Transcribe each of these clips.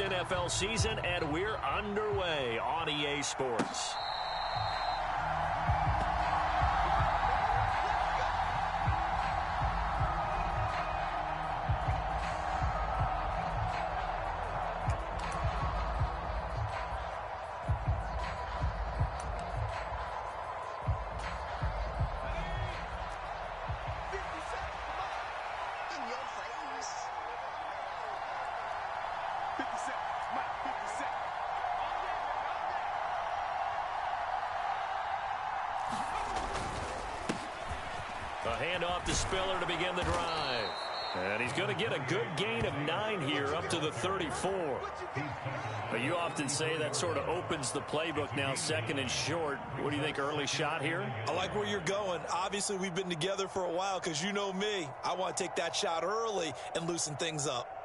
NFL season, and we're underway on EA Sports. A handoff to Spiller to begin the drive. And he's going to get a good gain of 9 here up to the 34. But you often say that sort of opens the playbook now, second and short. What do you think, early shot here? I like where you're going. Obviously, we've been together for a while because you know me. I want to take that shot early and loosen things up.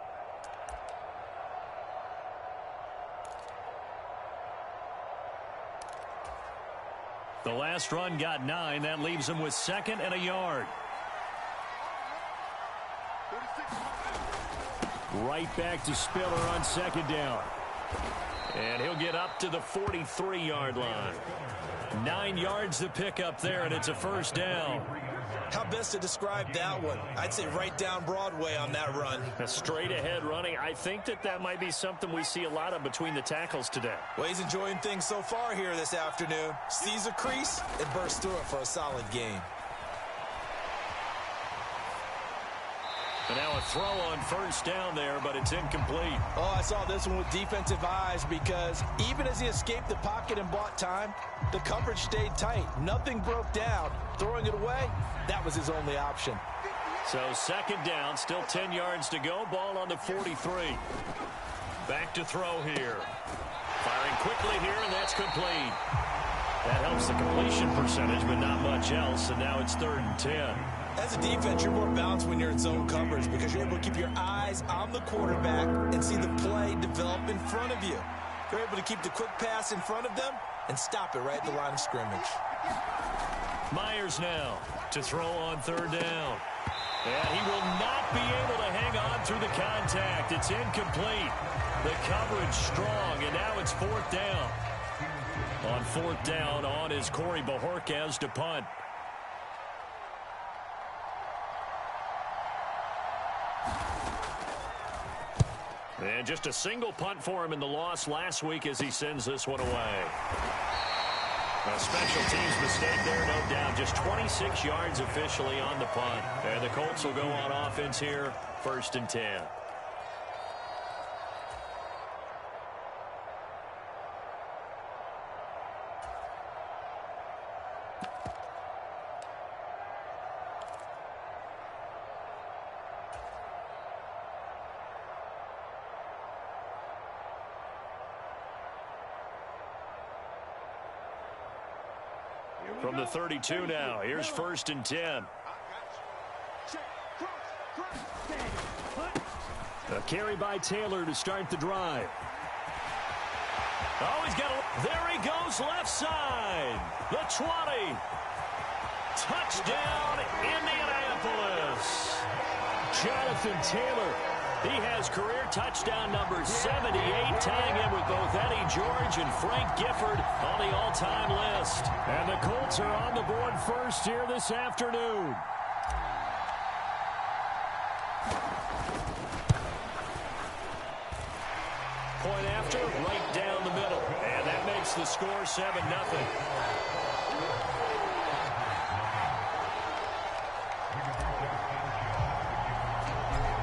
The last run got 9. That leaves him with 2nd and a yard. Right back to Spiller on 2nd down. And he'll get up to the 43-yard line. 9 yards to pick up there, and it's a first down. How best to describe that one? I'd say right down Broadway on that run. A straight-ahead running. I think that might be something we see a lot of between the tackles today. Well, he's enjoying things so far here this afternoon. Sees a crease and bursts through it for a solid gain. And now a throw on first down there, but it's incomplete. Oh, I saw this one with defensive eyes because even as he escaped the pocket and bought time, the coverage stayed tight. Nothing broke down. Throwing it away, that was his only option. So 2nd down, still 10 yards to go. Ball on the 43. Back to throw here. Firing quickly here, and that's complete. That helps the completion percentage, but not much else, and now it's 3rd and 10. As a defense, you're more balanced when you're in zone coverage because you're able to keep your eyes on the quarterback and see the play develop in front of you. You're able to keep the quick pass in front of them and stop it right at the line of scrimmage. Myers now to throw on 3rd down. And he will not be able to hang on through the contact. It's incomplete. The coverage strong, and now it's 4th down. On 4th down, on is Corey Bojorquez to punt. And just a single punt for him in the loss last week as he sends this one away. A special teams mistake there, no doubt. Just 26 yards officially on the punt. And the Colts will go on offense here, 1st and 10. From the 32 now, here's 1st and 10. A carry by Taylor to start the drive. Oh, he's got a... There he goes, left side. The 20. Touchdown, Indianapolis. Jonathan Taylor. He has career touchdown number 78, tying him with both Eddie George and Frank Gifford on the all-time list. And the Colts are on the board first here this afternoon. Point after, right down the middle. And that makes the score 7-0.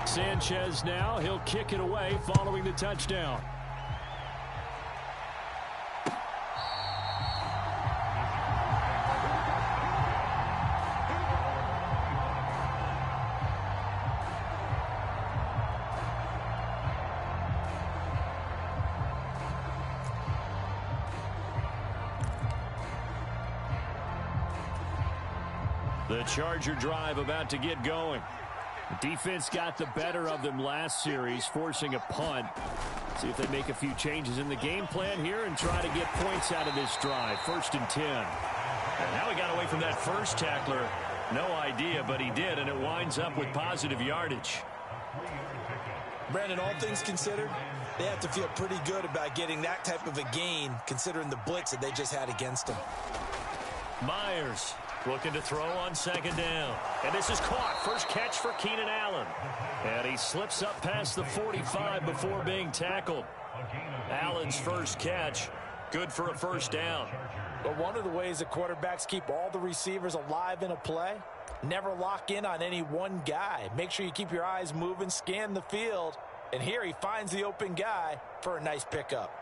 Sanchez now, he'll kick it away following the touchdown. The Charger drive about to get going. The defense got the better of them last series, forcing a punt. See if they make a few changes in the game plan here and try to get points out of this drive. 1st and 10. And now he got away from that first tackler. No idea, but he did, and it winds up with positive yardage. Brandon, all things considered, They have to feel pretty good about getting that type of a gain, considering the blitz that they just had against them. Myers looking to throw on second down. And this is caught. First catch for Keenan Allen. And he slips up past the 45 before being tackled. Allen's first catch, good for a first down. But one of the ways that quarterbacks keep all the receivers alive in a play, never lock in on any one guy. Make sure you keep your eyes moving, scan the field. And here he finds the open guy for a nice pickup.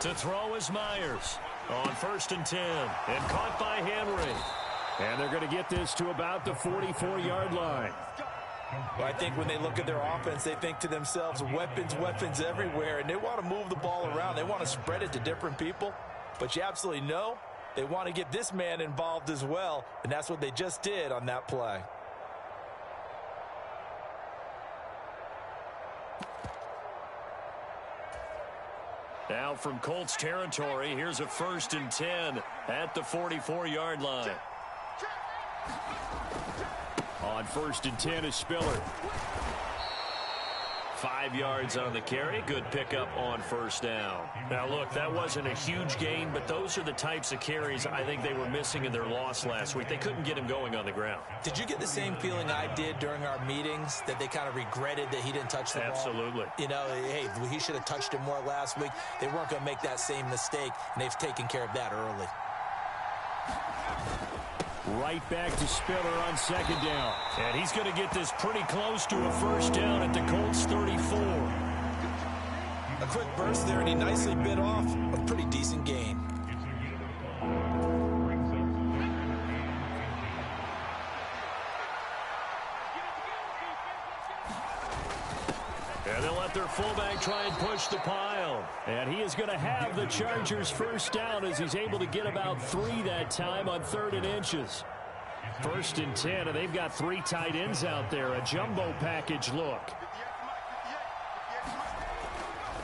To throw is Myers on 1st and 10, and caught by Henry. And they're going to get this to about the 44-yard line. Well, I think when they look at their offense, they think to themselves, weapons, weapons everywhere, and they want to move the ball around. They want to spread it to different people, but you absolutely know they want to get this man involved as well, and that's what they just did on that play. Now from Colts territory, here's a 1st and 10 at the 44-yard line. On 1st and 10 is Spiller. 5 yards on the carry. Good pickup on first down. Now, look, that wasn't a huge gain, but those are the types of carries I think they were missing in their loss last week. They couldn't get him going on the ground. Did you get the same feeling I did during our meetings, that they kind of regretted that he didn't touch the ball? Absolutely. You know, hey, he should have touched it more last week. They weren't going to make that same mistake, and they've taken care of that early. Right back to Spiller on 2nd down. And he's going to get this pretty close to a first down at the Colts 34. A quick burst there, and he nicely bit off a pretty decent gain. And they'll let their fullback try and push the pile. And he is going to have the Chargers first down as he's able to get about 3 that time on 3rd and inches. 1st and 10, and they've got 3 tight ends out there. A jumbo package look.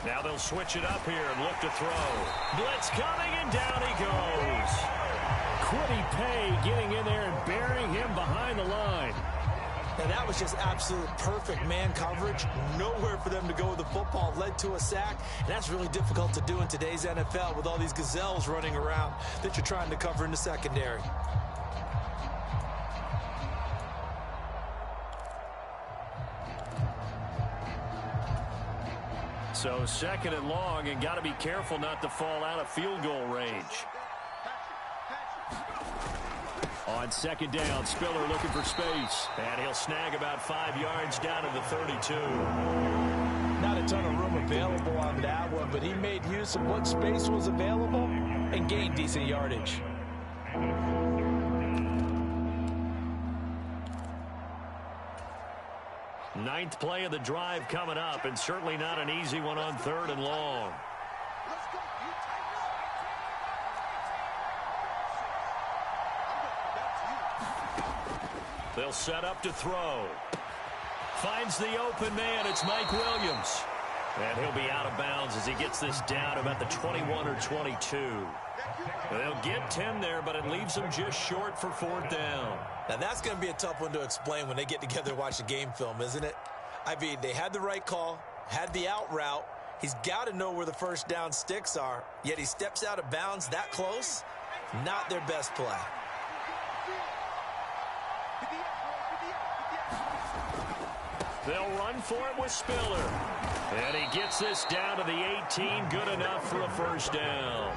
Now they'll switch it up here and look to throw. Blitz coming, and down he goes. Quiddy Pay getting in there and burying him behind the line. And that was just absolute perfect man coverage. Nowhere for them to go with the football. Led to a sack. And that's really difficult to do in today's NFL with all these gazelles running around that you're trying to cover in the secondary. So 2nd and long, and got to be careful not to fall out of field goal range. On 2nd down, Spiller looking for space. And he'll snag about 5 yards down to the 32. Not a ton of room available on that one, but he made use of what space was available and gained decent yardage. Ninth play of the drive coming up, and certainly not an easy one on 3rd and long. They'll set up to throw. Finds the open man. It's Mike Williams. And he'll be out of bounds as he gets this down about the 21 or 22. They'll get 10 there, but it leaves them just short for 4th down. Now, that's going to be a tough one to explain when they get together and watch the game film, isn't it? I mean, they had the right call, had the out route. He's got to know where the first down sticks are, yet he steps out of bounds that close. Not their best play. They'll run for it with Spiller. And he gets this down to the 18. Good enough for a first down.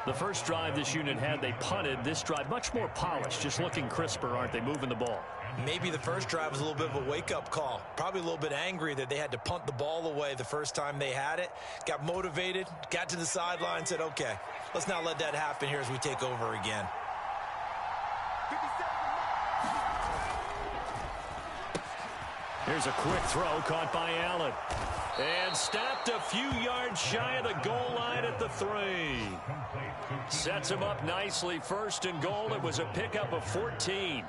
The first drive this unit had, they punted. This drive, much more polished, just looking crisper, aren't they, moving the ball? Maybe the first drive was a little bit of a wake-up call. Probably a little bit angry that they had to punt the ball away the first time they had it. Got motivated, got to the sideline, said, okay, let's not let that happen here as we take over again. Here's a quick throw caught by Allen. And stopped a few yards shy of the goal line at the 3. Sets him up nicely. 1st and goal. It was a pickup of 14.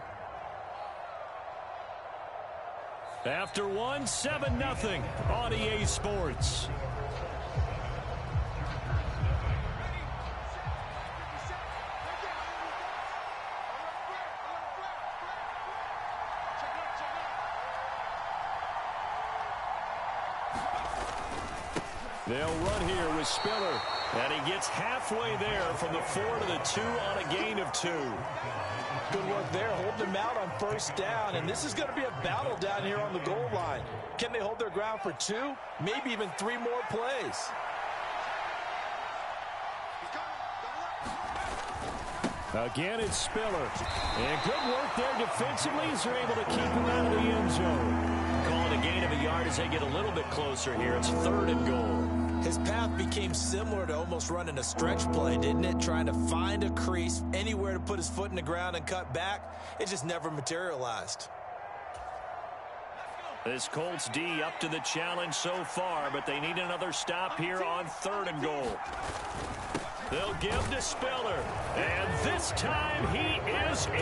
After one, 7-0 on EA Sports. They'll run here with Spiller. And he gets halfway there from the 4 to the 2 on a gain of 2. Good work there, holding them out on 1st down. And this is going to be a battle down here on the goal line. Can they hold their ground for 2? Maybe even 3 more plays. Again, it's Spiller. And good work there defensively as they're able to keep him out of the end zone. Calling a gain of a yard as they get a little bit closer here. It's 3rd and goal. His path became similar to almost running a stretch play, didn't it? Trying to find a crease, anywhere to put his foot in the ground and cut back. It just never materialized. This Colts D up to the challenge so far, but they need another stop here on 3rd and goal. They'll give to Spiller, and this time he is in.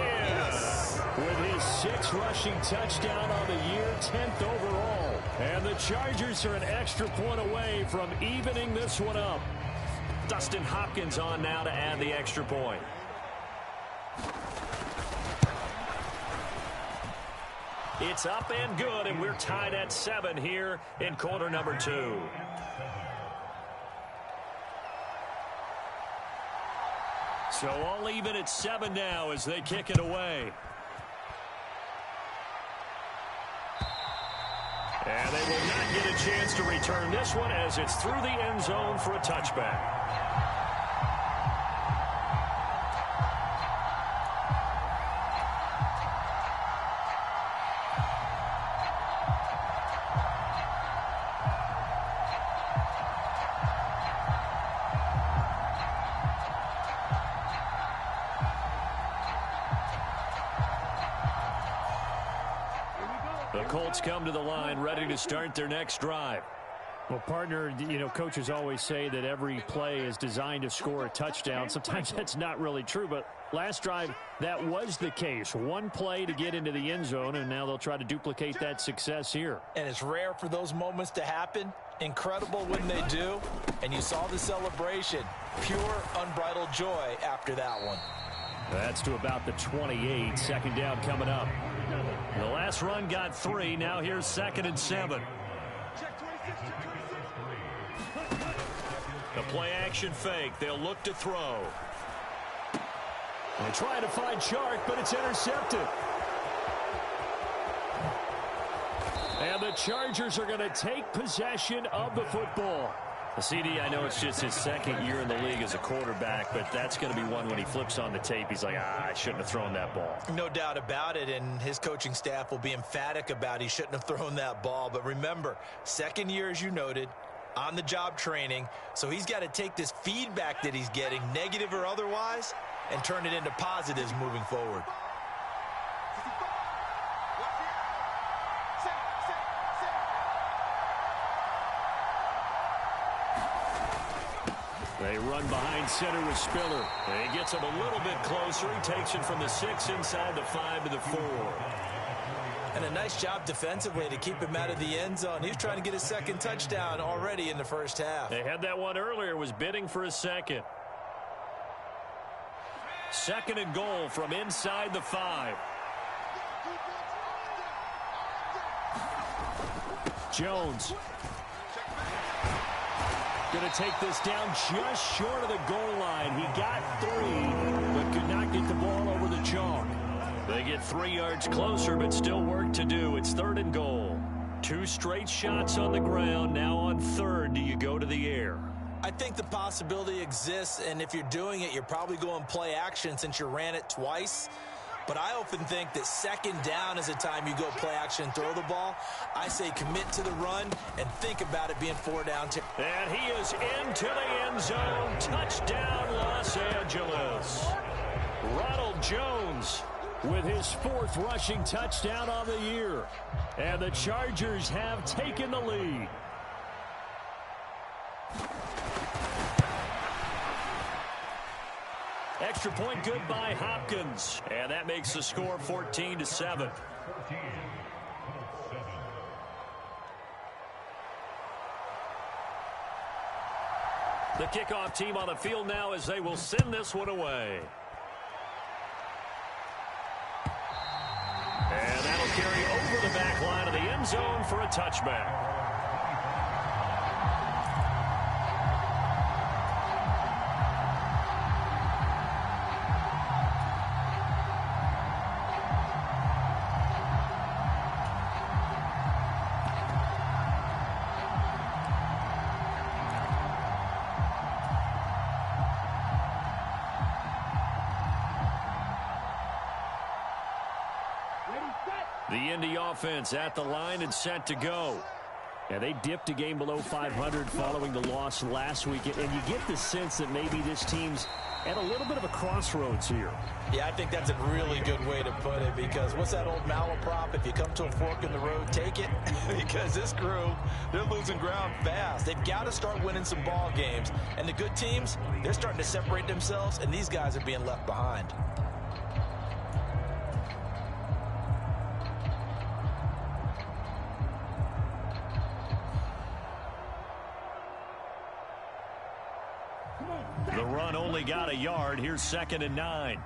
With his 6th rushing touchdown on the year, 10th overall. And the Chargers are an extra point away from evening this one up. Dustin Hopkins on now to add the extra point. It's up and good, and we're tied at 7 here in quarter number 2. So all even at 7 now as they kick it away. And they will not get a chance to return this one as it's through the end zone for a touchback. The Colts come to the line ready to start their next drive. Well, partner, you know, coaches always say that every play is designed to score a touchdown. Sometimes that's not really true, but last drive, that was the case. One play to get into the end zone, and now they'll try to duplicate that success here. And it's rare for those moments to happen. Incredible when they do. And you saw the celebration. Pure, unbridled joy after that one. That's to about the 28. 2nd down coming up. The last run got 3. Now here's 2nd and 7. The play action fake. They'll look to throw. They try to find Chark, but it's intercepted. And the Chargers are going to take possession of the football. The CD, I know it's just his 2nd year in the league as a quarterback, but that's going to be one when he flips on the tape. He's like, I shouldn't have thrown that ball. No doubt about it, and his coaching staff will be emphatic about he shouldn't have thrown that ball. But remember, 2nd year, as you noted, on-the-job training, so he's got to take this feedback that he's getting, negative or otherwise, and turn it into positives moving forward. They run behind center with Spiller. And he gets him a little bit closer. He takes it from the 6 inside the 5 to the 4. And a nice job defensively to keep him out of the end zone. He was trying to get his 2nd touchdown already in the 1st half. They had that one earlier, was bidding for a 2nd. 2nd and goal from inside the 5. Jones. Going to take this down just short of the goal line. He got 3, but could not get the ball over the chalk. They get 3 yards closer, but still work to do. It's 3rd and goal. 2 straight shots on the ground. Now on 3rd, do you go to the air? I think the possibility exists, and if you're doing it, you're probably going play action since you ran it twice. But I often think that 2nd down is a time you go play action and throw the ball. I say commit to the run and think about it being 4 down. And he is into the end zone. Touchdown, Los Angeles. Ronald Jones with his 4th rushing touchdown on the year. And the Chargers have taken the lead. extra point good by Hopkins. And that makes the score 14-7. The kickoff team on the field now as they will send this one away. And that'll carry over the back line of the end zone for a touchback. The Indy offense at the line and set to go. And they dipped a game below 500 following the loss last week. And you get the sense that maybe this team's at a little bit of a crossroads here. Yeah, I think that's a really good way to put it, because what's that old malaprop? If you come to a fork in the road, take it. Because this crew, they're losing ground fast. They've got to start winning some ball games. And the good teams, they're starting to separate themselves, and these guys are being left behind. The run only got a yard. Here's 2nd and 9.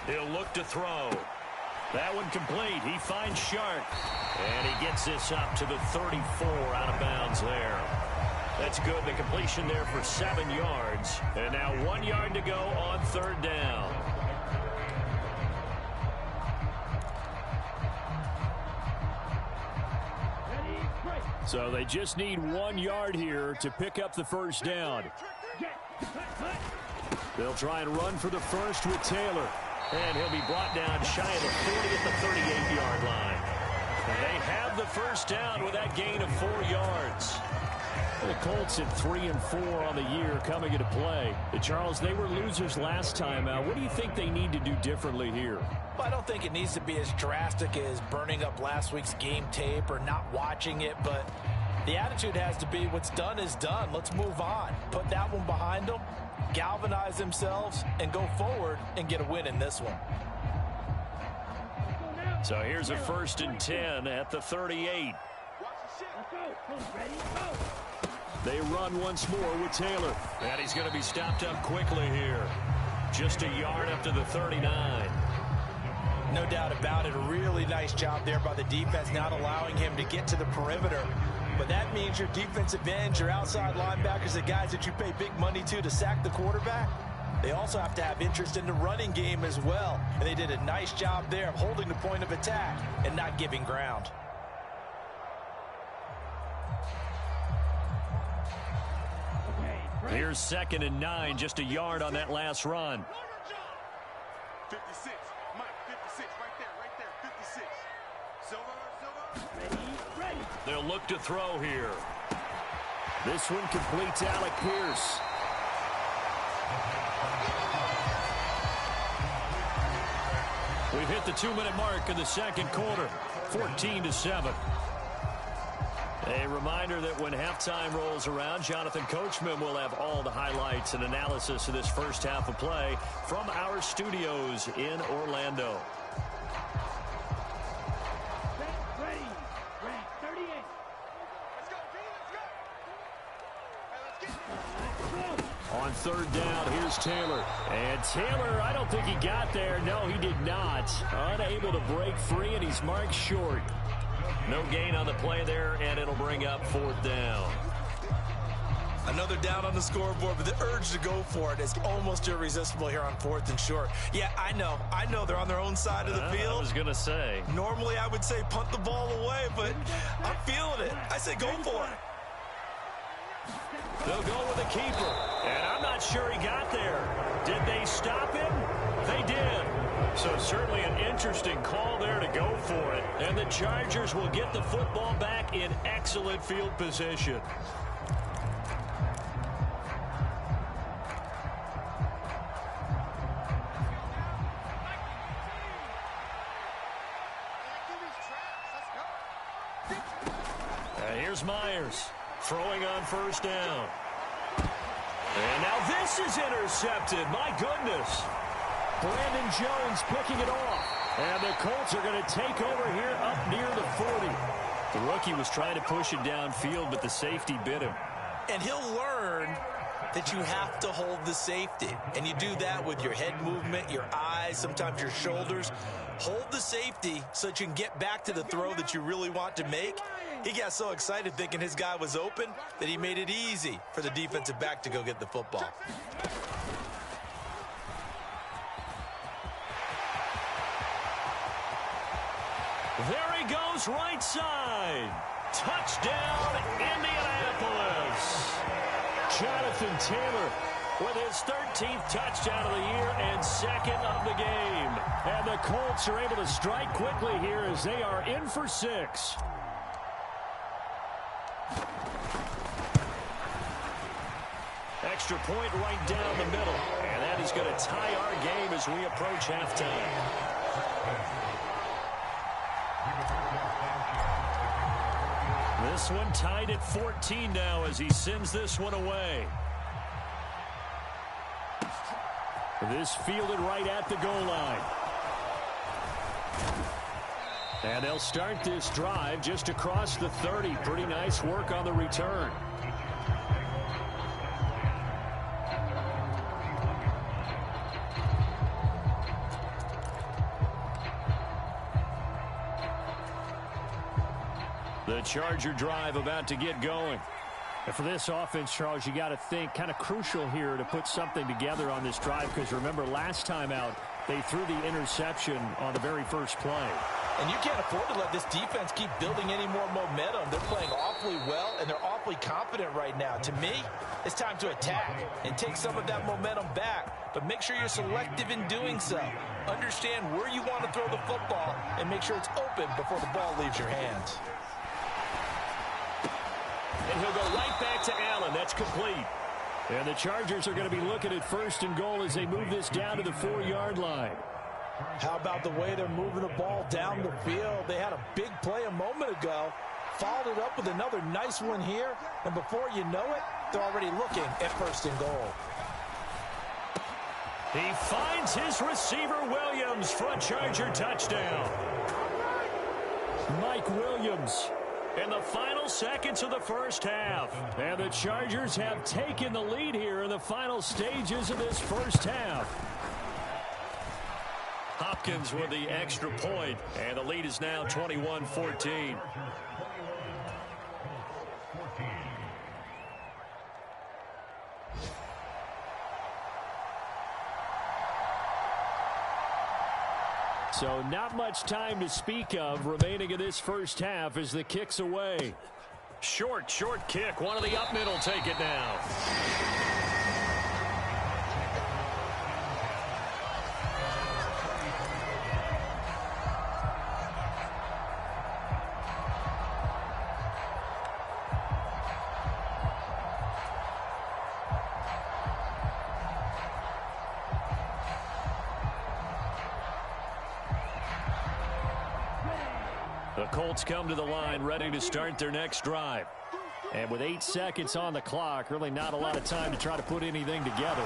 He'll look to throw. That one complete. He finds Shark. And he gets this up to the 34 out of bounds there. That's good. The completion there for 7 yards. And now 1 yard to go on 3rd down. So they just need 1 yard here to pick up the first down. They'll try and run for the first with Taylor. And he'll be brought down shy of the 40 at the 38-yard line. And they have the first down with that gain of 4 yards. The Colts at 3-4 on the year coming into play. Charles, they were losers last time out. What do you think they need to do differently here? Well, I don't think it needs to be as drastic as burning up last week's game tape or not watching it, but the attitude has to be what's done is done. Let's move on. Put that one behind them, galvanize themselves, and go forward and get a win in this one. So here's a 1st and 10 at the 38. They run once more with Taylor. And he's going to be stopped up quickly here. Just a yard up to the 39. No doubt about it. A really nice job there by the defense, not allowing him to get to the perimeter. But that means your defensive ends, your outside linebackers, the guys that you pay big money to sack the quarterback, they also have to have interest in the running game as well. And they did a nice job there of holding the point of attack and not giving ground. Here's 2nd and 9, just a yard on that last run. 56, Mike, 56, right there, 56. Silver. They'll look to throw here. This one completes Alec Pierce. We've hit the 2-minute mark in the 2nd quarter, 14-7. A reminder that when halftime rolls around, Jonathan Coachman will have all the highlights and analysis of this first half of play from our studios in Orlando. Ready, 38. Let's go, On 3rd down, here's Taylor. And Taylor, I don't think he got there. No, he did not. Unable to break free, and he's marked short. No gain on the play there, and it'll bring up 4th down. Another down on the scoreboard, but the urge to go for it is almost irresistible here on 4th and short. Yeah, I know they're on their own side of the field. I was going to say. Normally I would say punt the ball away, but I'm feeling it. I say go for it. They'll go with the keeper, and I'm not sure he got there. Did they stop him? They did. So certainly an interesting call there to go for it. And the Chargers will get the football back in excellent field position. Here's Myers throwing on 1st down. And now this is intercepted. My goodness. Brandon Jones picking it off. And the Colts are going to take over here up near the 40. The rookie was trying to push it downfield, but the safety bit him. And he'll learn that you have to hold the safety. And you do that with your head movement, your eyes, sometimes your shoulders. Hold the safety so that you can get back to the throw that you really want to make. He got so excited thinking his guy was open that he made it easy for the defensive back to go get the football. There he goes, right side. Touchdown, Indianapolis. Jonathan Taylor with his 13th touchdown of the year and second of the game. And the Colts are able to strike quickly here as they are in for 6. Extra point right down the middle. And that is going to tie our game as we approach halftime. This one tied at 14 now as he sends this one away. This fielded right at the goal line. And they'll start this drive just across the 30. Pretty nice work on the return. The Charger drive about to get going. And for this offense, Charles, you got to think kind of crucial here to put something together on this drive, because remember last time out they threw the interception on the very first play. And you can't afford to let this defense keep building any more momentum. They're playing awfully well, and they're awfully confident right now. To me, it's time to attack and take some of that momentum back, but make sure you're selective in doing so. Understand where you want to throw the football and make sure it's open before the ball leaves your hands. And he'll go right back to Allen. That's complete. And the Chargers are going to be looking at 1st and goal as they move this down to the 4-yard line. How about the way they're moving the ball down the field? They had a big play a moment ago, followed it up with another nice one here, and before you know it, they're already looking at 1st and goal. He finds his receiver, Williams, for a Charger touchdown. Mike Williams. In the final seconds of the first half. And the Chargers have taken the lead here in the final stages of this first half. Hopkins with the extra point, and the lead is now 21-14. So not much time to speak of remaining in this first half as the kick's away. Short kick. One of the up middle take it now. The Colts come to the line ready to start their next drive. And with 8 seconds on the clock, really not a lot of time to try to put anything together.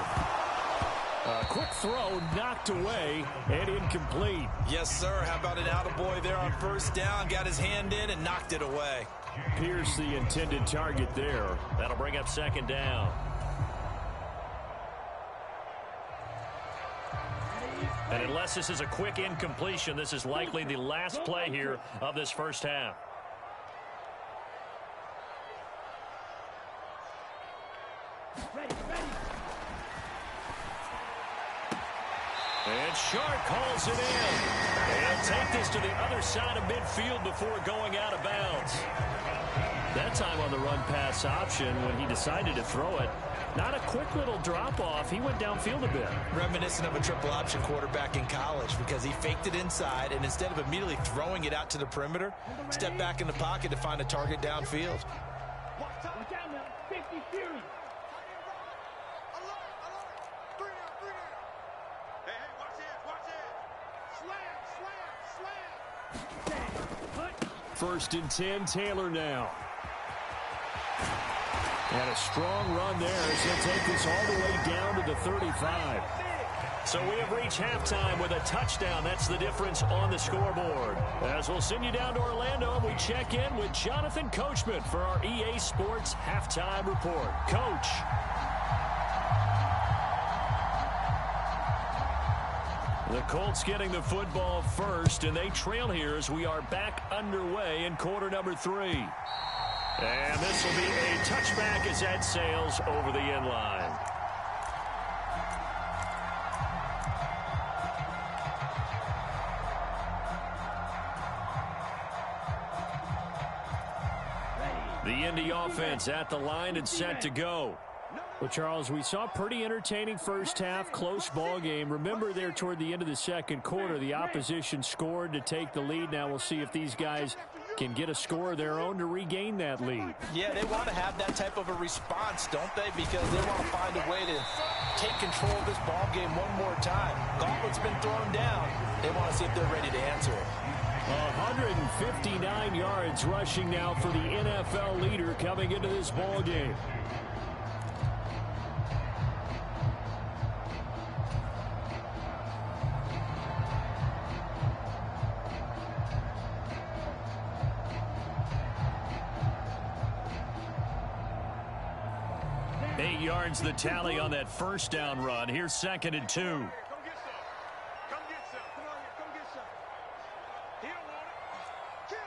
A quick throw knocked away and incomplete. Yes, sir. How about an attaboy there on 1st down? Got his hand in and knocked it away. Pierce the intended target there. That'll bring up 2nd down. And unless this is a quick incompletion, this is likely the last play here of this first half. And Shark hauls it in. And take this to the other side of midfield before going out of bounds. That time on the run-pass option when he decided to throw it. Not a quick little drop-off. He went downfield a bit. Reminiscent of a triple option quarterback in college because he faked it inside, and instead of immediately throwing it out to the perimeter, stepped back in the pocket to find a target downfield. Watch out now. 50 Fury. Hey, watch it. First and 10, Taylor now. And a strong run there as he'll take this all the way down to the 35. So we have reached halftime with a touchdown. That's the difference on the scoreboard. As we'll send you down to Orlando, and we check in with Jonathan Coachman for our EA Sports Halftime Report. Coach. The Colts getting the football first, and they trail here as we are back underway in quarter number 3. And this will be a touchback as that sails over the end line. The Indy offense at the line and set to go. Well, Charles, we saw a pretty entertaining first half, close ball game. Remember there toward the end of the second quarter, the opposition scored to take the lead. Now we'll see if these guys can get a score of their own to regain that lead. Yeah, they want to have that type of a response, don't they? Because they want to find a way to take control of this ball game one more time. Gauntlet's been thrown down. They want to see if they're ready to answer it. 159 yards rushing now for the NFL leader coming into this ball game. Yards the tally on that first down run. Here's 2nd and 2. Come get some. Come get some. Come on here. Come get some. He don't want it. Kill.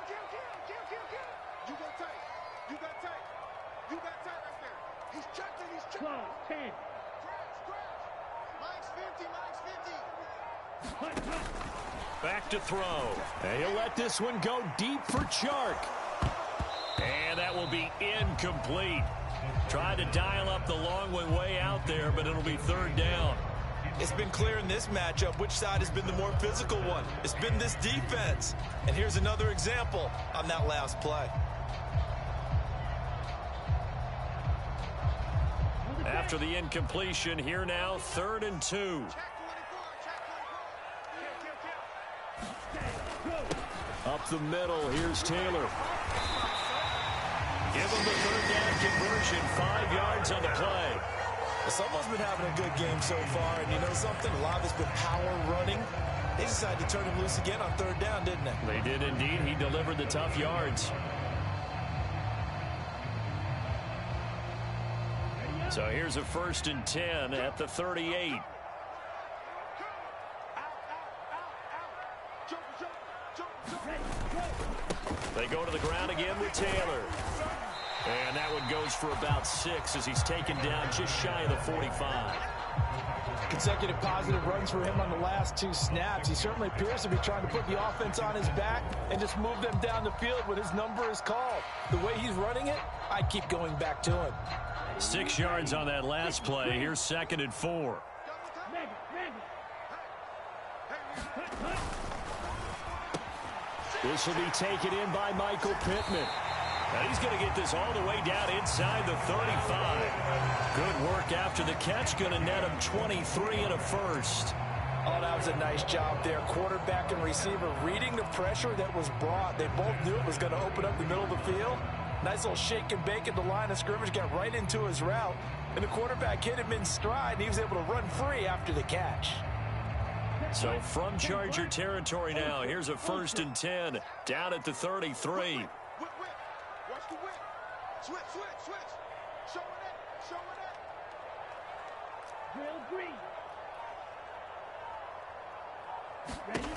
You go tight. You got tight. You got tight right there. He's checking. Close. 10. Scratch. Mike's 50. Back to throw. And he'll let this one go deep for Chark. And that will be incomplete. Tried to dial up the long way out there, but it'll be 3rd down. It's been clear in this matchup which side has been the more physical one. It's been this defense. And here's another example on that last play. After the incompletion, here now, 3rd and 2. Up the middle, here's Taylor. Give him the 3rd down conversion, 5 yards on the play. Well, someone's been having a good game so far, and you know something? A lot of it's been power running. They decided to turn him loose again on 3rd down, didn't they? They did indeed. He delivered the tough yards. So here's a 1st and 10 at the 38. They go to the ground again with Taylor. And that one goes for about 6 as he's taken down just shy of the 45. Consecutive positive runs for him on the last 2 snaps. He certainly appears to be trying to put the offense on his back and just move them down the field when his number is called. The way he's running it, I keep going back to him. 6 yards on that last play. Here's 2nd and 4. This will be taken in by Michael Pittman. And he's going to get this all the way down inside the 35. Good work after the catch. Going to net him 23 and a 1st. Oh, that was a nice job there. Quarterback and receiver reading the pressure that was brought. They both knew it was going to open up the middle of the field. Nice little shake and bake at the line of scrimmage. Got right into his route. And the quarterback hit him in stride, and he was able to run free after the catch. So from Charger territory now, here's a 1st and 10 down at the 33. Watch the whip. Switch. Showing it. Drill green. Ready to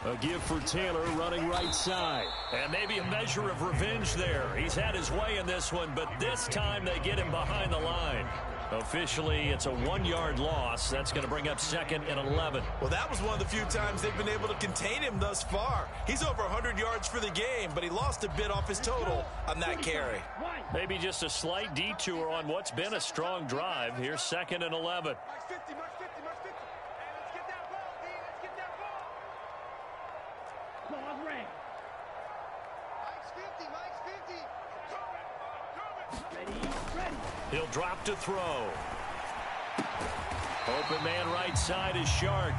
go. A give for Taylor running right side. And maybe a measure of revenge there. He's had his way in this one, but this time they get him behind the line. Officially, it's a 1-yard loss. That's going to bring up 2nd and 11. Well, that was one of the few times they've been able to contain him thus far. He's over 100 yards for the game, but he lost a bit off his total on that carry. Maybe just a slight detour on what's been a strong drive. Here's 2nd and 11. Mike's 50. Hey, let's get that ball, D. Let's get that ball. Ball red. Mike's 50. Ready. He'll drop to throw. Open man right side is Shark.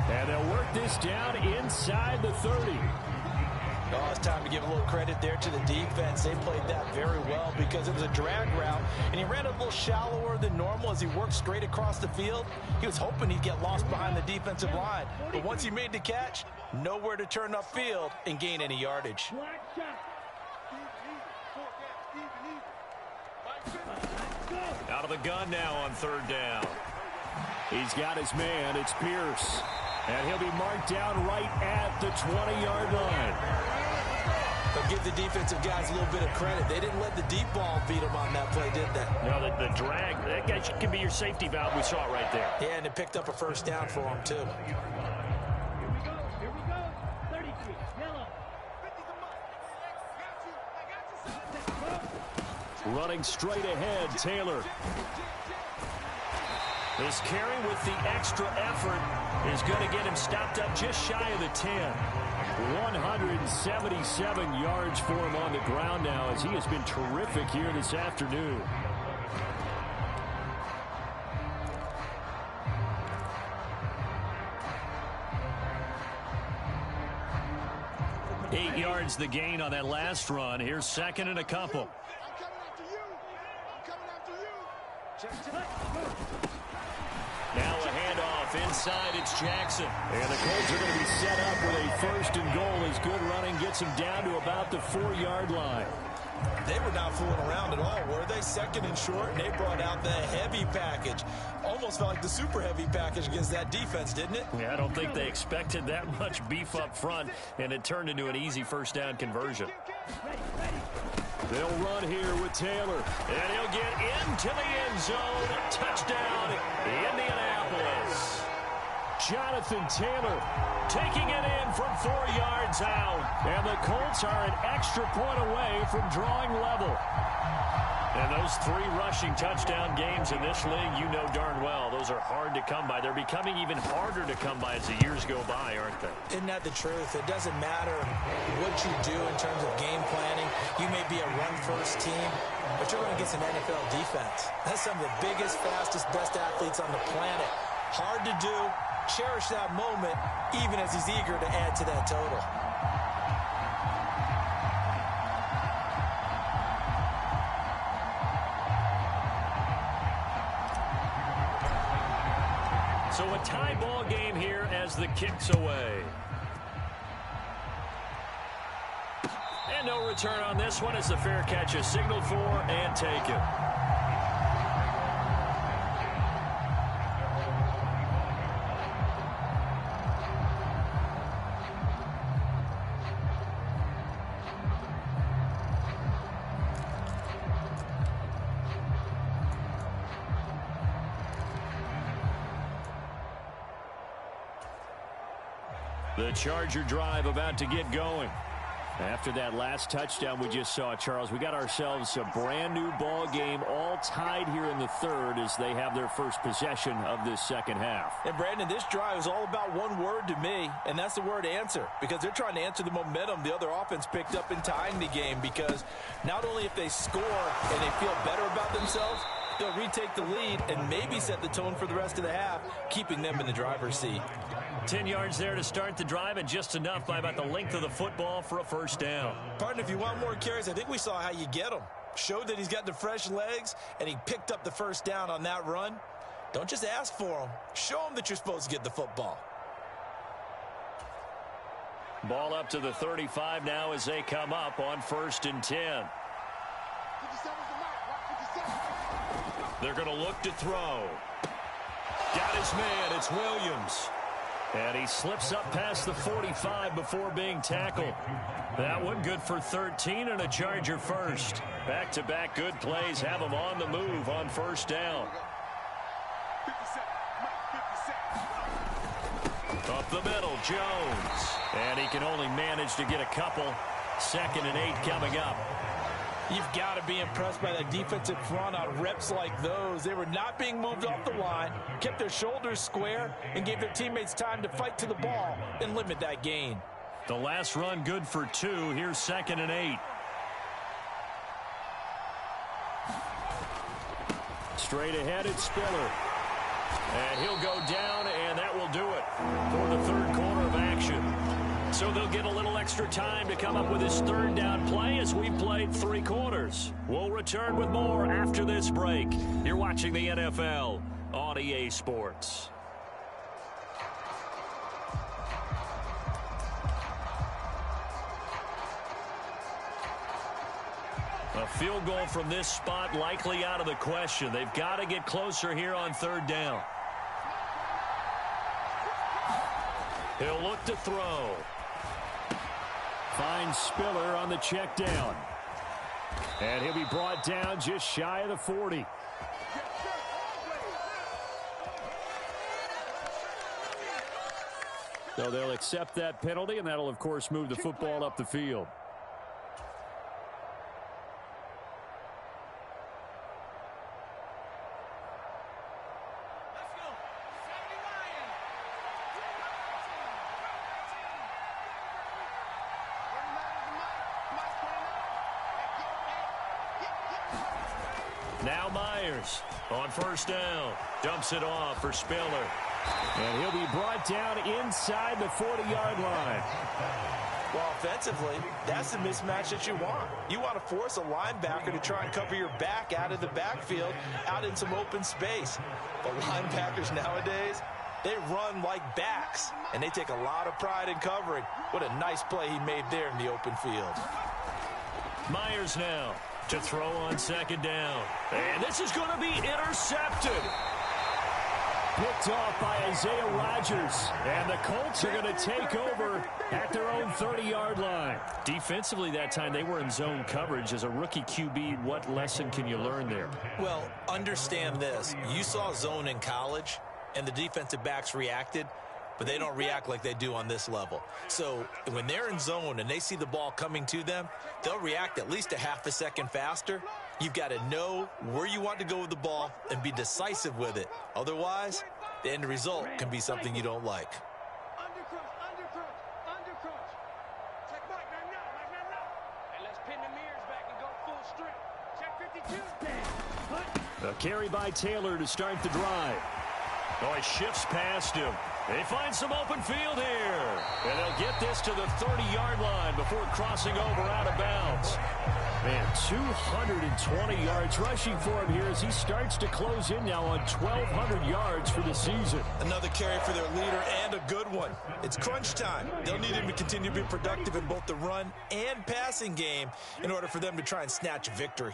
And they'll work this down inside the 30. Oh, it's time to give a little credit there to the defense. They played that very well because it was a drag route, and he ran a little shallower than normal as he worked straight across the field. He was hoping he'd get lost behind the defensive line, but once he made the catch, nowhere to turn upfield and gain any yardage. Out of the gun now on third down. He's got his man. It's Pierce. And he'll be marked down right at the 20-yard line. But give the defensive guys a little bit of credit. They didn't let the deep ball beat them on that play, did they? No, the drag, that guy can be your safety valve. We saw it right there. Yeah, and it picked up a first down for him, too. Running straight ahead, Taylor. This carry with the extra effort is going to get him stopped up just shy of the 10. 177 yards for him on the ground now as he has been terrific here this afternoon. Eight yards the gain on that last run. Here's second and a couple. Now a handoff inside. It's Jackson. And the Colts are going to be set up with a first and goal as good running gets him down to about the 4-yard line. They were not fooling around at all, were they? Second and short, and they brought out the heavy package. Almost felt like the super heavy package against that defense, didn't it? Yeah, I don't think they expected that much beef up front, and it turned into an easy first down conversion. They'll run here with Taylor. And he'll get into the end zone. Touchdown, Indianapolis. Jonathan Taylor taking it in from 4 yards out. And the Colts are an extra point away from drawing level. And those 3 rushing touchdown games in this league, you know darn well, those are hard to come by. They're becoming even harder to come by as the years go by, aren't they? Isn't that the truth? It doesn't matter what you do in terms of game planning. You may be a run-first team, but you're going against an NFL defense. That's some of the biggest, fastest, best athletes on the planet. Hard to do. Cherish that moment, even as he's eager to add to that total. So a tie ball game here as the kick's away. And no return on this one as the fair catch is signaled for and taken. The Charger drive about to get going. After that last touchdown we just saw, Charles, we got ourselves a brand new ball game, all tied here in the third as they have their first possession of this second half. And Brandon, this drive is all about one word to me, and that's the word answer, because they're trying to answer the momentum the other offense picked up in tying the game, because not only if they score and they feel better about themselves, they'll retake the lead and maybe set the tone for the rest of the half, keeping them in the driver's seat. 10 yards there to start the drive, and just enough by about the length of the football for a first down. Partner, if you want more carries, I think we saw how you get them. Showed that he's got the fresh legs, and he picked up the first down on that run. Don't just ask for them. Show them that you're supposed to get the football. Ball up to the 35 now as they come up on 1st and 10. They're going to look to throw. Got his man. It's Williams. And he slips up past the 45 before being tackled. That one good for 13 and a Charger first. Back-to-back good plays have him on the move on first down. Up the middle, Jones. And he can only manage to get a couple. 2nd and 8 coming up. You've got to be impressed by that defensive front on reps like those. They were not being moved off the line, kept their shoulders square, and gave their teammates time to fight to the ball and limit that gain. The last run good for 2. Here's 2nd and 8. Straight ahead, it's Spiller. And he'll go down, and that will do it for the third quarter of action. So they'll get a little extra time to come up with his third down play as we've played 3 quarters. We'll return with more after this break. You're watching the NFL on EA Sports. A field goal from this spot likely out of the question. They've got to get closer here on 3rd down. He'll look to throw. Finds Spiller on the check down. And he'll be brought down just shy of the 40. So they'll accept that penalty, and that'll, of course, move the football up the field. Now Myers on 1st down. Dumps it off for Spiller. And he'll be brought down inside the 40-yard line. Well, offensively, that's the mismatch that you want. You want to force a linebacker to try and cover your back out of the backfield, out in some open space. But linebackers nowadays, they run like backs, and they take a lot of pride in covering. What a nice play he made there in the open field. Myers now to throw on 2nd down. And this is going to be intercepted. Picked off by Isaiah Rodgers. And the Colts are going to take over at their own 30-yard line. Defensively that time, they were in zone coverage. As a rookie QB, what lesson can you learn there? Well, understand this. You saw zone in college, and the defensive backs reacted, but they don't react like they do on this level. So when they're in zone and they see the ball coming to them, they'll react at least a half a second faster. You've got to know where you want to go with the ball and be decisive with it. Otherwise, the end result can be something you don't like. Check Mike, now. Hey, let's pin the mirrors back and go full strength. Check 52. A carry by Taylor to start the drive. Oh, he shifts past him. They find some open field here. And they'll get this to the 30-yard line before crossing over out of bounds. Man, 220 yards rushing for him here as he starts to close in now on 1,200 yards for the season. Another carry for their leader, and a good one. It's crunch time. They'll need him to continue to be productive in both the run and passing game in order for them to try and snatch a victory.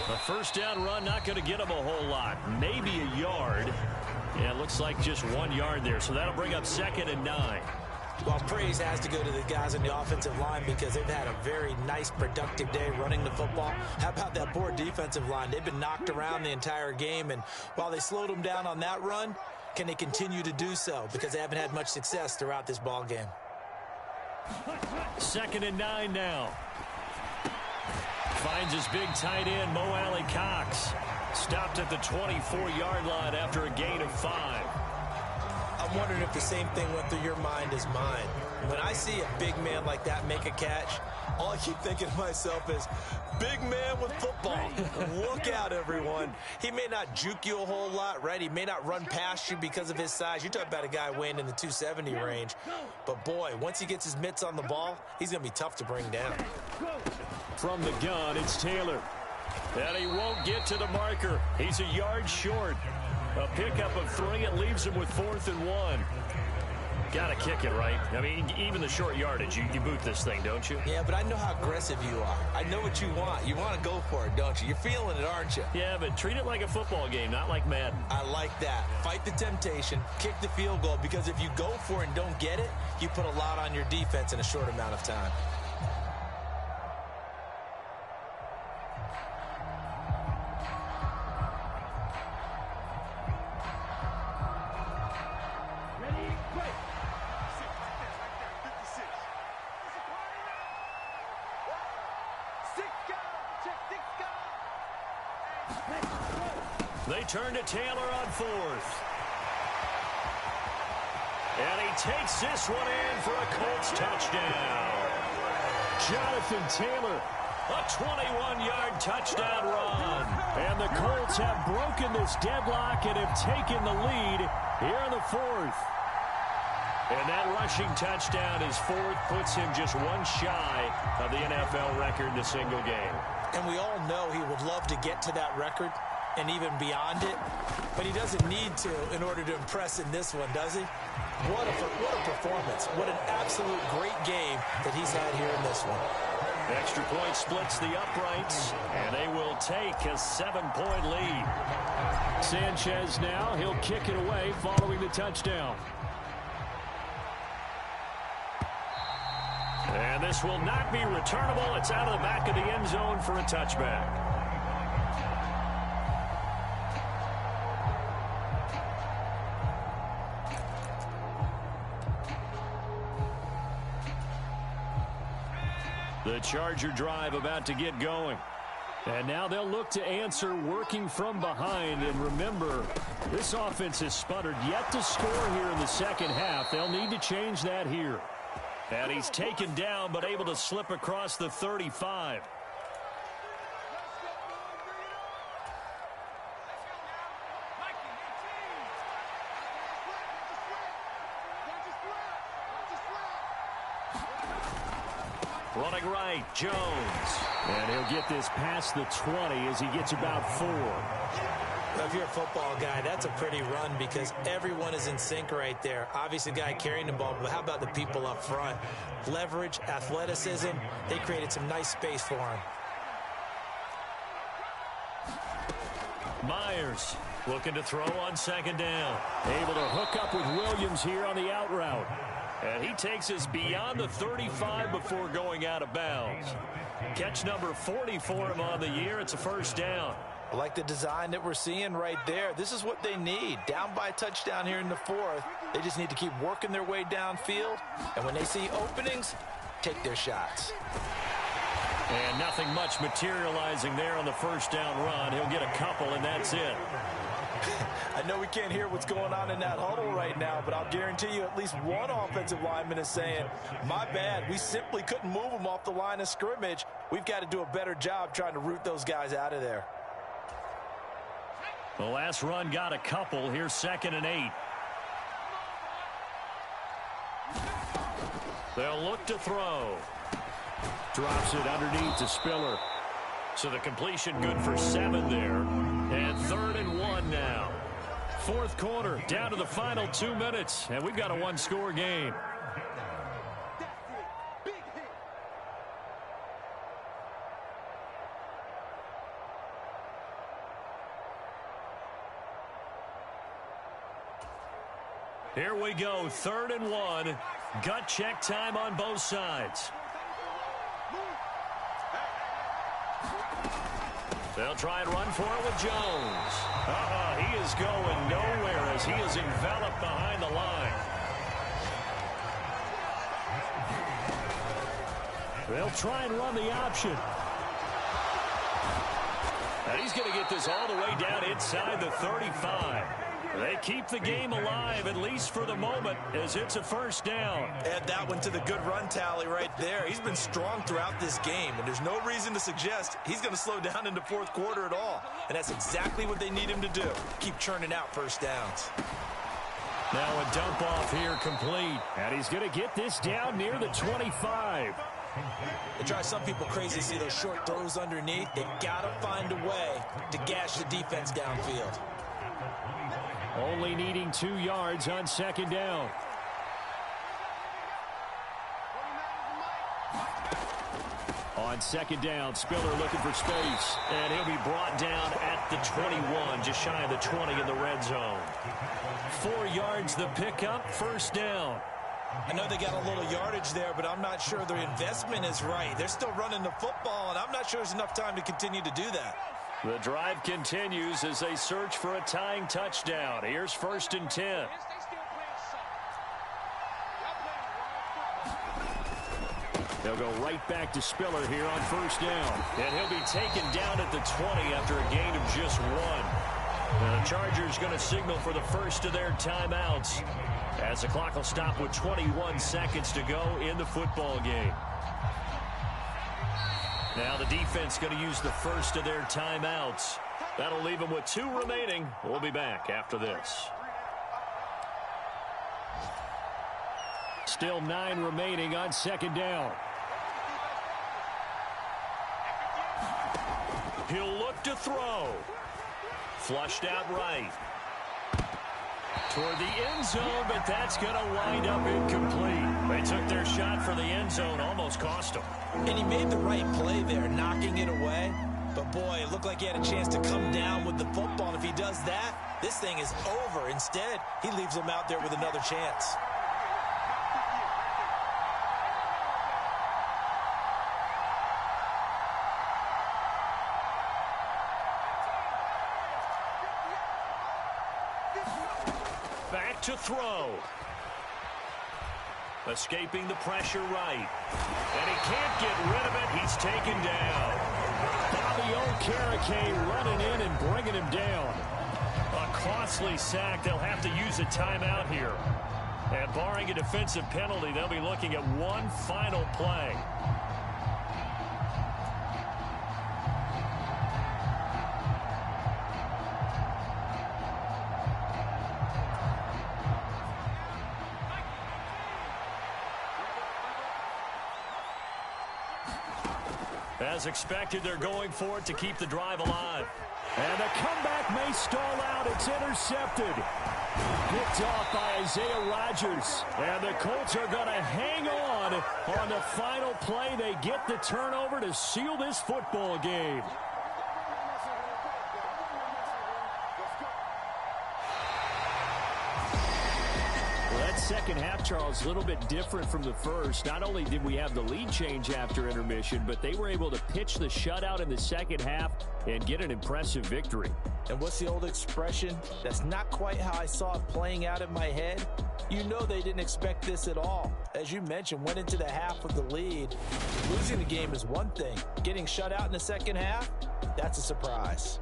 A 1st down run, not going to get him a whole lot. Maybe a yard. Yeah, it looks like just 1 yard there. So that'll bring up 2nd and 9. Well, praise has to go to the guys on the offensive line because they've had a very nice, productive day running the football. How about that poor defensive line? They've been knocked around the entire game, and while they slowed them down on that run, can they continue to do so? Because they haven't had much success throughout this ball game. 2nd and 9 now. Finds his big tight end, Mo Alley Cox. Stopped at the 24-yard line after a gain of 5. I'm wondering if the same thing went through your mind as mine. When I see a big man like that make a catch, all I keep thinking to myself is, big man with football. Look out, everyone. He may not juke you a whole lot, right? He may not run past you because of his size. You're talking about a guy weighing in the 270 range. But, boy, once he gets his mitts on the ball, he's going to be tough to bring down. From the gun, it's Taylor. And he won't get to the marker. He's a yard short. A pickup of 3. It leaves him with 4th and 1. Got to kick it, right? I mean, even the short yardage, you boot this thing, don't you? Yeah, but I know how aggressive you are. I know what you want. You want to go for it, don't you? You're feeling it, aren't you? Yeah, but treat it like a football game, not like Madden. I like that. Fight the temptation, kick the field goal, because if you go for it and don't get it, you put a lot on your defense in a short amount of time. They turn to Taylor on 4th. And he takes this one in for a Colts touchdown. Jonathan Taylor A 21-yard touchdown run. And the Colts have broken this deadlock and have taken the lead here in the fourth. And that rushing touchdown, his fourth, puts him just one shy of the NFL record in a single game. And we all know he would love to get to that record and even beyond it, but he doesn't need to in order to impress in this one, does he? What a performance. What an absolute great game that he's had here in this one. Extra point splits the uprights, and they will take a 7-point lead. Sanchez now, he'll kick it away following the touchdown. And this will not be returnable. It's out of the back of the end zone for a touchback. The Charger drive about to get going. And now they'll look to answer working from behind. And remember, this offense has sputtered yet to score here in the second half. They'll need to change that here. And he's taken down, but able to slip across the 35. Running right, Jones. And he'll get this past the 20 as he gets about 4. Well, if you're a football guy, that's a pretty run because everyone is in sync right there. Obviously, the guy carrying the ball, but how about the people up front? Leverage, athleticism, they created some nice space for him. Myers looking to throw on second down. Able to hook up with Williams here on the out route. And he takes us beyond the 35 before going out of bounds. Catch number 40 for him on the year. It's a first down. I like the design that we're seeing right there. This is what they need. Down by a touchdown here in the fourth. They just need to keep working their way downfield. And when they see openings, take their shots. And nothing much materializing there on the first down run. He'll get a couple, and that's it. I know we can't hear what's going on in that huddle right now, but I'll guarantee you at least one offensive lineman is saying, my bad, we simply couldn't move them off the line of scrimmage. We've got to do a better job trying to root those guys out of there. The last run got a couple. Here's 2nd and 8. They'll look to throw. Drops it underneath to Spiller. So the completion good for 7 there. And 3rd and 1 now. Fourth quarter, down to the final 2 minutes. And we've got a one-score game. Here we go, 3rd and 1. Gut check time on both sides. They'll try and run for it with Jones. He is going nowhere as he is enveloped behind the line. They'll try and run the option. And he's going to get this all the way down inside the 35. They keep the game alive, at least for the moment, as it's a first down. Add that one to the good run tally right there. He's been strong throughout this game, and there's no reason to suggest he's going to slow down in the fourth quarter at all. And that's exactly what they need him to do. Keep churning out first downs. Now a dump off here complete. And he's going to get this down near the 25. They drive some people crazy to see those short throws underneath. They got to find a way to gash the defense downfield. Only needing 2 yards on second down. On second down, Spiller looking for space. And he'll be brought down at the 21, just shy of the 20 in the red zone. 4 yards the pickup, first down. I know they got a little yardage there, but I'm not sure their investment is right. They're still running the football, and I'm not sure there's enough time to continue to do that. The drive continues as they search for a tying touchdown. Here's 1st and 10. They'll go right back to Spiller here on first down. And he'll be taken down at the 20 after a gain of just 1. The Chargers going to signal for the first of their timeouts as the clock will stop with 21 seconds to go in the football game. Now the defense going to use the first of their timeouts. That'll leave them with 2 remaining. We'll be back after this. Still 9 remaining on second down. He'll look to throw. Flushed out right. Toward the end zone, but that's going to wind up incomplete. They took their shot for the end zone, almost cost them. And he made the right play there, knocking it away. But, boy, it looked like he had a chance to come down with the football. And if he does that, this thing is over. Instead, he leaves him out there with another chance. Back to throw. Escaping the pressure right. And he can't get rid of it. He's taken down. Bobby Okereke running in and bringing him down. A costly sack. They'll have to use a timeout here. And barring a defensive penalty, they'll be looking at one final play. As expected, they're going for it to keep the drive alive. And the comeback may stall out. It's intercepted. Picked off by Isaiah Rodgers. And the Colts are going to hang on the final play. They get the turnover to seal this football game. That second half, Charles, a little bit different from the first. Not only did we have the lead change after intermission, but they were able to pitch the shutout in the second half and get an impressive victory. And what's the old expression? That's not quite how I saw it playing out in my head. You know they didn't expect this at all. As you mentioned, went into the half with the lead. Losing the game is one thing. Getting shut out in the second half, that's a surprise.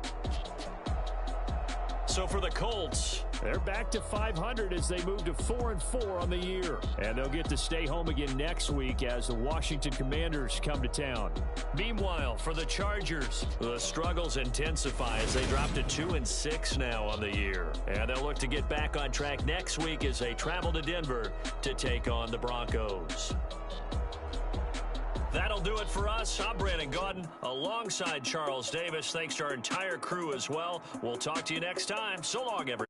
So for the Colts, they're back to 500 as they move to 4-4 on the year. And they'll get to stay home again next week as the Washington Commanders come to town. Meanwhile, for the Chargers, the struggles intensify as they drop to 2-6 now on the year. And they'll look to get back on track next week as they travel to Denver to take on the Broncos. That'll do it for us. I'm Brandon Gaudin alongside Charles Davis. Thanks to our entire crew as well. We'll talk to you next time. So long, everyone.